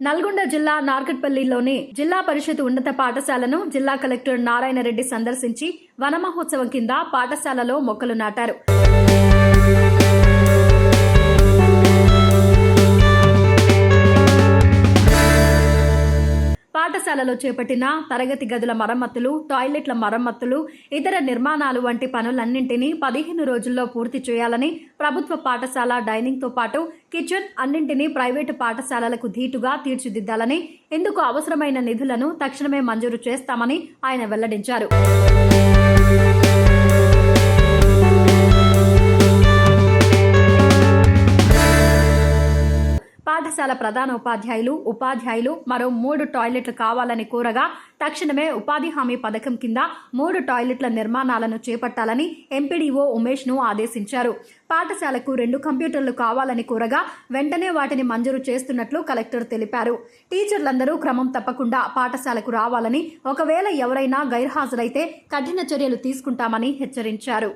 నల్గొండ జిల్లా నార్కట్పల్లిలోని జిల్లా పరిషత్ ఉన్నత పాఠశాలను జిల్లా కలెక్టర్ నారాయణ రెడ్డి సందర్శించి వన మహోత్సవం కింద పాఠశాలలో మొక్కలు నాటారు. పాఠశాలలో చేపట్టిన తరగతి గదుల మరమ్మతులు, టాయిలెట్ల మరమ్మతులు, ఇతర నిర్మాణాలు వంటి పనులన్నింటినీ 15 రోజుల్లో పూర్తి చేయాలని, ప్రభుత్వ పాఠశాల డైనింగ్తో పాటు కిచెన్ అన్నింటినీ ప్రైవేటు పాఠశాలలకు ధీటుగా తీర్చిదిద్దాలని, ఇందుకు అవసరమైన నిధులను తక్షణమే మంజూరు చేస్తామని ఆయన వెల్లడించారు. పాఠశాల ప్రధాన ఉపాధ్యాయులు మరో 3 టాయిలెట్లు కావాలని కోరగా తక్షణమే ఉపాధి హామీ పథకం కింద 3 టాయిలెట్ల నిర్మాణాలను చేపట్టాలని ఎంపీడీఓ ఉమేష్ను ఆదేశించారు. పాఠశాలకు 2 కంప్యూటర్లు కావాలని కోరగా వెంటనే వాటిని మంజూరు చేస్తున్నట్లు కలెక్టర్ తెలిపారు. టీచర్లందరూ క్రమం తప్పకుండా పాఠశాలకు రావాలని, ఒకవేళ ఎవరైనా గైర్హాజరైతే కఠిన చర్యలు తీసుకుంటామని హెచ్చరించారు.